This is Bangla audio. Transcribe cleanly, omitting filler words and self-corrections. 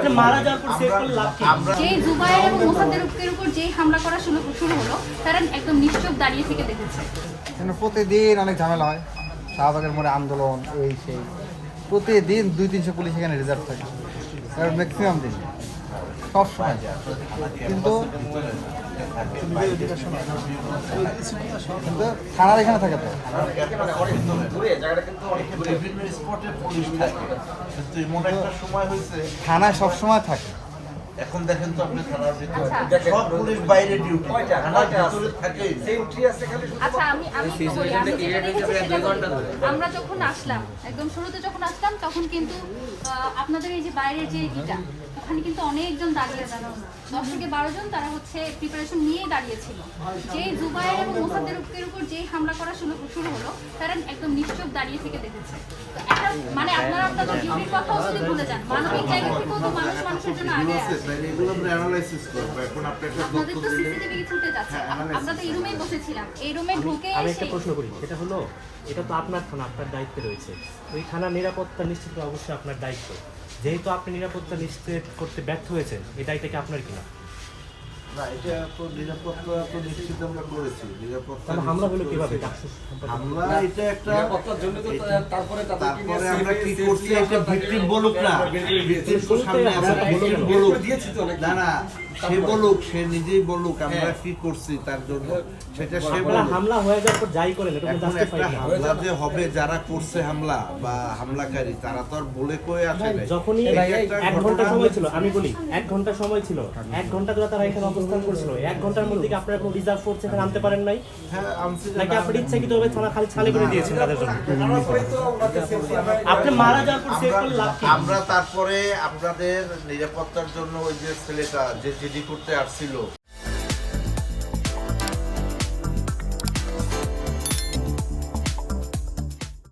আপনি মারা যাওয়ার পর সেভ করলে লাভ কি? যে জুবায়ের এবং মোসাদ্দেকের উপর যে হামলা করা শুরু হলো তারা একদম নিশ্চুপ দাঁড়িয়ে থেকে দেখেছে। প্রতিদিন অনেক ঝামেলা হয়, শাহবাগের মোড়ে আন্দোলন, এই সেই, প্রতিদিন 200-300 পুলিশ এখানে রিজার্ভ থাকে, ম্যাক্সিমাম দিন সবসময়। কিন্তু থানার এখানে থাকে তো, থানায় সবসময় থাকে। এখন দেখেন তো আপনি থানার ভিতরে সব পুলিশ বাইরে ডিউটি, থানার ভিতরে থাকে সেন্ট্রি আছে খালি। আচ্ছা আমি বলি, আমি যেটা দেখেছি সেটা বলি। আমরা যখন আসলাম, একদম শুরুতে যখন আসলাম তখন কিন্তু আপনাদের এই যে বাইরের যে ইটা, ওখানে কিন্তু অনেকজন দাঁড়িয়ে আছে, 10 থেকে 12 জন, তারা হচ্ছে প্রিপারেশন নিয়েই দাঁড়িয়েছিল। যে জুবায়ের এবং মোসাদ্দেকের উপর যে হামলা করা শুরু হলো তারা একদম নিশ্চুপ দাঁড়িয়ে থেকে দেখেছে। তো এটা মানে আপনারা আপনাদের ডিউটির কথাও যদি ভুলে যান, মানবিক জায়গা থেকেও তো মানুষের জন্য আগে আসে। এগুলো আমরা অ্যানালাইসিস করব। এখন আপনি একটা আপনাদের তথ্য তো দিলেন, সিসিটিভি ফুটেজ আছে, আমরা তো এই রুমেই বসেছিলাম, এই রুমে ঢুকে আমি এসে একটা প্রশ্ন করি, সেটা হলো এটা তো আপনার থানা, আপনার দায়িত্বে রয়েছে, ওই থানার নিরাপত্তা নিশ্চিত করা অবশ্যই আপনার দায়িত্ব। যেহেতু আপনি নিরাপত্তা নিশ্চিত করতে ব্যর্থ হয়েছেন, এই দায়িত্বটা কি আপনার কিনা? না এটা তো নিরাপত্তা তো নিশ্চিত আমরা করেছি। নিরাপত্তা তাহলে হামলা হলো কিভাবে? হামলা এটা একটা নিরাপত্তার জন্য তো তারপরে আমরা কি করছি, এটা ভিকটিম বলুক না, ভিকটিম তো সামনে আছে, ভিকটিম বলুক দিয়েছি তো নাকি, না না সে বলুক, সে নিজেই বলুক আমরা কি করছি তার জন্য, সেটা সে বলুক। হামলা হয়ে যাওয়ার পর যাই করেন, এটা এখন জাস্টিফাই একটা হামলা যে হবে, যারা করছে হামলা বা হামলাকারী, তারা তো আর বলে কয়ে আসে নাই। যখনই 1 ঘন্টা সময় ছিল, আমি বলি 1 ঘন্টা সময় ছিল, 1 ঘন্টা ধরে তারা এখানে অবস্থান করেছিল, 1 ঘন্টার মধ্যে কি আপনারা কোনো রিজার্ভ ফোর্স এখানে আনতে পারেন নাই? হ্যাঁ আনছি, নাকি আপনি ইচ্ছাকৃতভাবে থানা খালি ছালে করে দিয়েছেন তাদের জন্য? আপনি মারা যাওয়ার পর সেভ করলে লাভ কি? আমরা তারপরে আপনাদের নিরাপত্তার জন্য ওই যে ছেলেটা যে জিডি করতে আসছিল